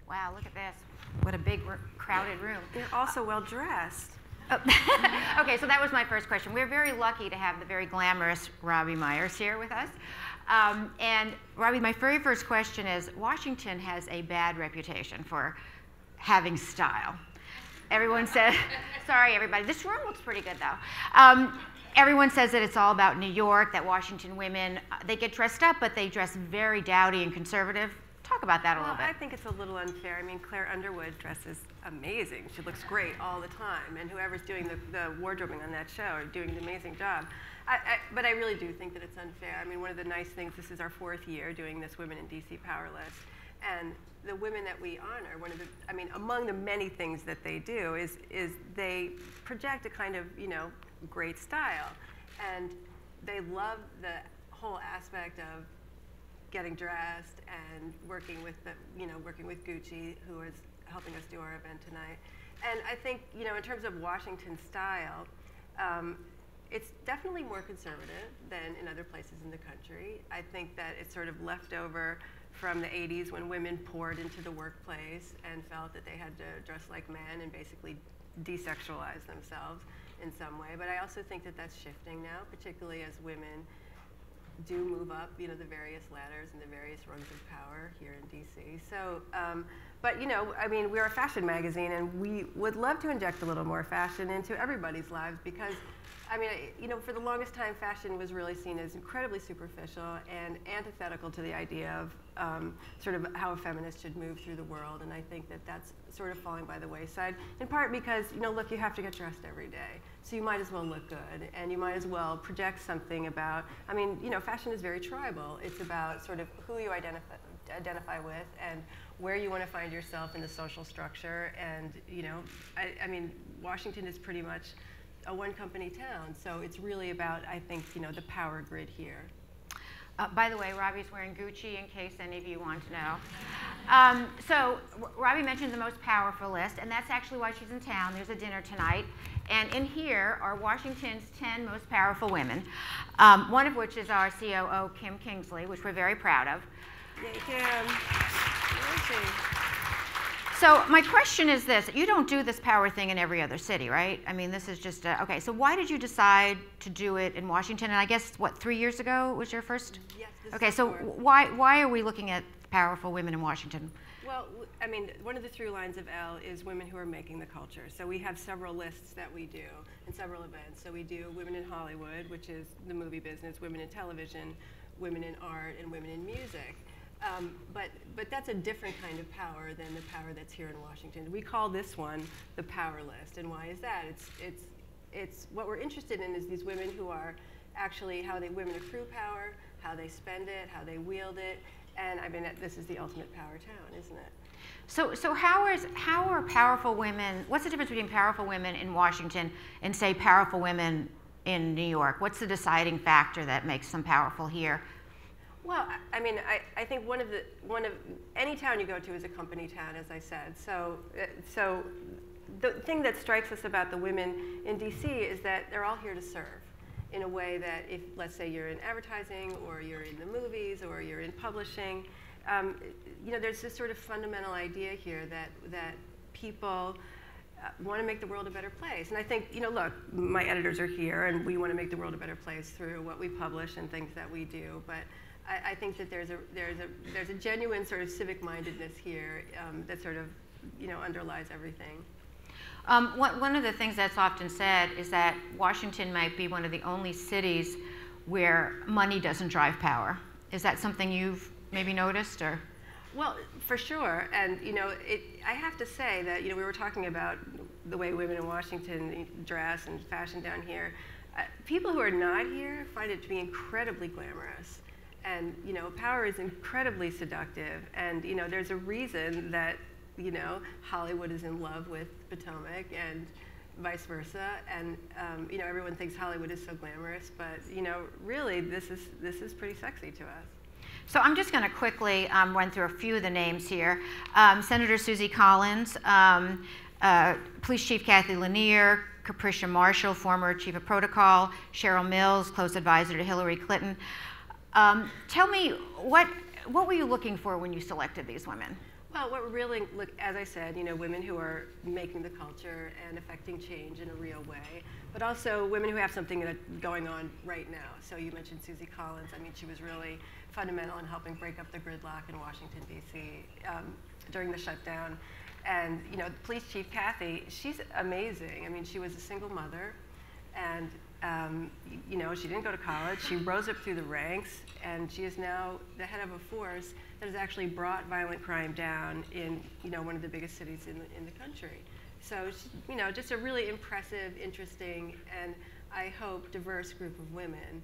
Wow, look at this. What a big, crowded room. They're also well dressed. Oh. Okay, so that was my first question. We're very lucky to have the very glamorous Robbie Myers here with us. And Robbie, my very first question is, Washington has a bad reputation for having style. Everyone says, sorry everybody, this room looks pretty good though. Everyone says that it's all about New York, that Washington women, they get dressed up, but they dress very dowdy and conservative. Talk about that a little bit. I think it's a little unfair. I mean, Claire Underwood dresses amazing. She looks great all the time. And whoever's doing the wardrobing on that show are doing an amazing job. But I really do think that it's unfair. I mean, one of the nice things, this is our 4th year doing this Women in DC Power List. And the women that we honor, among the many things that they do is they project a kind of, great style. And they love the whole aspect of getting dressed and working with Gucci, who is helping us do our event tonight. And I think, in terms of Washington style, it's definitely more conservative than in other places in the country. I think that it's sort of left over from the 80s when women poured into the workplace and felt that they had to dress like men and basically desexualize themselves in some way. But I also think that that's shifting now, particularly as women do move up, the various ladders and the various rungs of power here in DC. So, but we're a fashion magazine, and we would love to inject a little more fashion into everybody's lives because, for the longest time, fashion was really seen as incredibly superficial and antithetical to the idea of sort of how a feminist should move through the world. And I think that that's sort of falling by the wayside, in part because, look, you have to get dressed every day. So you might as well look good, and you might as well project something about, fashion is very tribal. It's about sort of who you identify with and where you want to find yourself in the social structure. And, Washington is pretty much a one-company town, so it's really about, I think, the power grid here. By the way, Robbie's wearing Gucci, in case any of you want to know. So Robbie mentioned the most powerful list, and that's actually why she's in town. There's a dinner tonight, and in here are Washington's 10 most powerful women, one of which is our COO, Kim Kingsley, which we're very proud of. Yay, Kim. Where is she? So my question is this. You don't do this power thing in every other city, right? This is just, okay, so why did you decide to do it in Washington? And I guess, what, 3 years ago was your first? Yes. Okay, so why are we looking at powerful women in Washington? Well, one of the through lines of Elle is women who are making the culture. So we have several lists that we do and several events. So we do Women in Hollywood, which is the movie business, Women in Television, Women in Art, and Women in Music. But that's a different kind of power than the power that's here in Washington. We call this one the power list, and why is that? It's what we're interested in is these women who are actually women accrue power, how they spend it, how they wield it, and this is the ultimate power town, isn't it? So how are powerful women? What's the difference between powerful women in Washington and say powerful women in New York? What's the deciding factor that makes them powerful here? Well, I think one of any town you go to is a company town, as I said. So the thing that strikes us about the women in DC is that they're all here to serve in a way that if, let's say, you're in advertising or you're in the movies or you're in publishing, there's this sort of fundamental idea here that people want to make the world a better place. And I think, look, my editors are here, and we want to make the world a better place through what we publish and things that we do. But I think that there's a genuine sort of civic-mindedness here that sort of underlies everything. One of the things that's often said is that Washington might be one of the only cities where money doesn't drive power. Is that something you've maybe noticed, or? Well, for sure, and I have to say that we were talking about the way women in Washington dress and fashion down here. People who are not here find it to be incredibly glamorous. And power is incredibly seductive, and there's a reason that Hollywood is in love with Potomac, and vice versa. And everyone thinks Hollywood is so glamorous, but really this is pretty sexy to us. So I'm just going to quickly run through a few of the names here. Senator Susie Collins, Police Chief Kathy Lanier, Capricia Marshall, former Chief of Protocol, Cheryl Mills, close advisor to Hillary Clinton. Tell me, what were you looking for when you selected these women? Well, what really, look, as I said, women who are making the culture and affecting change in a real way, but also women who have something going on right now. So you mentioned Susie Collins. I mean, she was really fundamental in helping break up the gridlock in Washington, D.C. During the shutdown. And, Police Chief Kathy, she's amazing. I mean, she was a single mother, and, she didn't go to college. She rose up through the ranks, and she is now the head of a force that has actually brought violent crime down in, one of the biggest cities in the country. So, just a really impressive, interesting, and I hope diverse group of women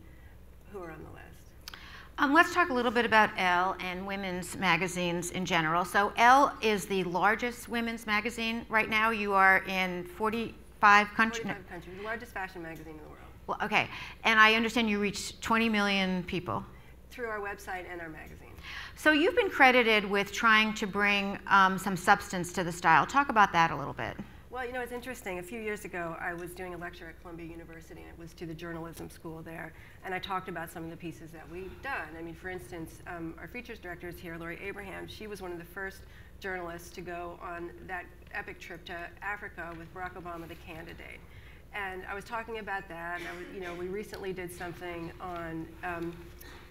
who are on the list. Let's talk a little bit about Elle and women's magazines in general. So Elle is the largest women's magazine right now. You are in 45 countries. 45 countries, the largest fashion magazine in the world. Well, okay, and I understand you reach 20 million people. Through our website and our magazine. So you've been credited with trying to bring some substance to the style. Talk about that a little bit. Well, it's interesting. A few years ago, I was doing a lecture at Columbia University, and it was to the journalism school there, and I talked about some of the pieces that we've done. I mean, for instance, our features director is here, Lori Abraham. She was one of the first journalists to go on that epic trip to Africa with Barack Obama, the candidate. And I was talking about that, and we recently did something on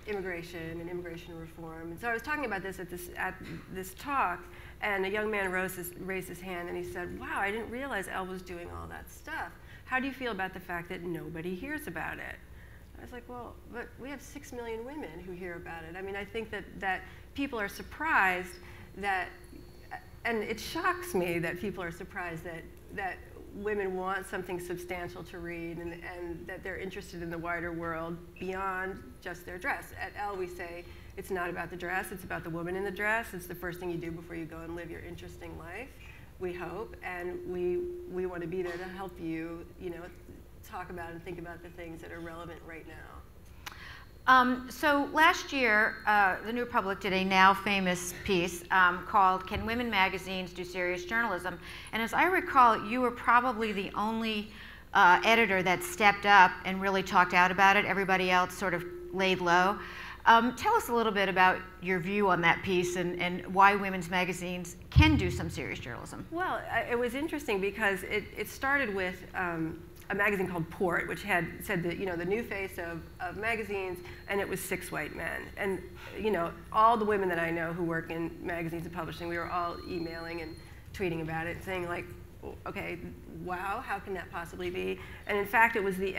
immigration and immigration reform. And so I was talking about this at this talk, and a young man raised his hand, and he said, "Wow, I didn't realize Elle was doing all that stuff. How do you feel about the fact that nobody hears about it?" I was like, "Well, but we have 6 million women who hear about it." I mean, I think that people are surprised that, and it shocks me that people are surprised that women want something substantial to read, and that they're interested in the wider world beyond just their dress. At Elle, we say it's not about the dress, it's about the woman in the dress. It's the first thing you do before you go and live your interesting life, we hope, and we want to be there to help you, talk about and think about the things that are relevant right now. So last year, the New Republic did a now famous piece called "Can Women Magazines Do Serious Journalism?" And as I recall, you were probably the only editor that stepped up and really talked out about it. Everybody else sort of laid low. Tell us a little bit about your view on that piece and why women's magazines can do some serious journalism. Well, it was interesting because it started with a magazine called Port, which had said that, the new face of magazines, and it was 6 white men. And, all the women that I know who work in magazines and publishing, we were all emailing and tweeting about it, saying like, okay, wow, how can that possibly be? And in fact, it was the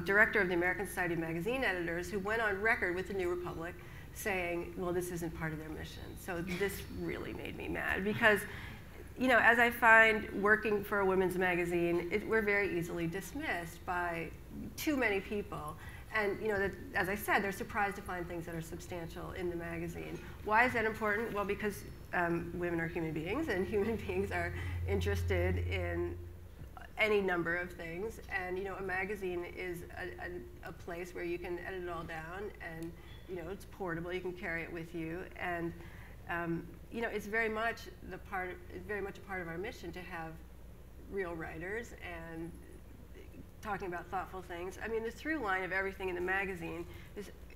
director of the American Society of Magazine Editors who went on record with the New Republic saying, well, this isn't part of their mission. So this really made me mad because, as I find working for a women's magazine, we're very easily dismissed by too many people. And as I said, they're surprised to find things that are substantial in the magazine. Why is that important? Well, because women are human beings, and human beings are interested in any number of things. And a magazine is a place where you can edit it all down, and it's portable. You can carry it with you, and it's very much a part of our mission to have real writers and talking about thoughtful things. I mean, the through line of everything in the magazine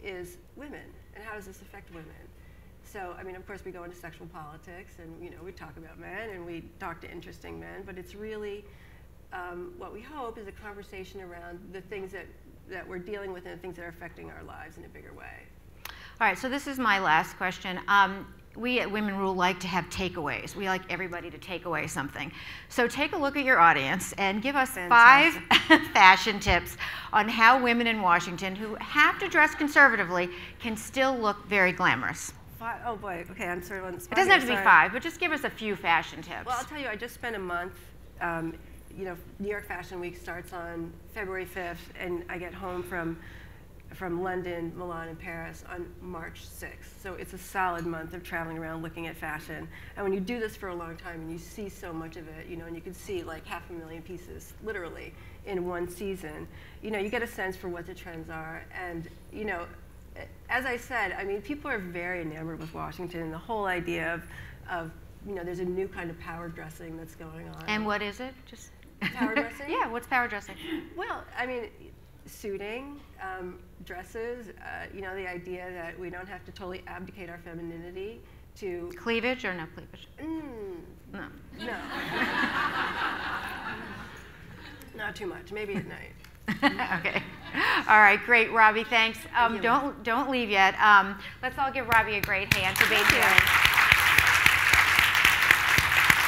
is women, and how does this affect women? So, I mean, of course, we go into sexual politics, and we talk about men, and we talk to interesting men, but it's really what we hope is a conversation around the things that we're dealing with and the things that are affecting our lives in a bigger way. All right, so this is my last question. We at Women Rule like to have takeaways. We like everybody to take away something. So take a look at your audience and give us 5 fashion tips on how women in Washington who have to dress conservatively can still look very glamorous. 5? Oh boy, okay, I'm sort of on the spot. It doesn't have to be 5, but just give us a few fashion tips. Well, I'll tell you, I just spent a month. New York Fashion Week starts on February 5th, and I get home from London, Milan, and Paris on March 6th. So it's a solid month of traveling around looking at fashion. And when you do this for a long time and you see so much of it, and you can see like 500,000 pieces literally in one season, you get a sense for what the trends are. And, as I said, I mean, people are very enamored with Washington and the whole idea of there's a new kind of power dressing that's going on. And what is it? Just power dressing? Yeah, what's power dressing? Well, I mean, suiting, dresses, the idea that we don't have to totally abdicate our femininity to Cleavage or no cleavage? No. No. Not too much. Maybe at night. Okay. All right, great, Robbie, thanks. Thank you. Don't leave yet. Let's all give Robbie a great hand for being here.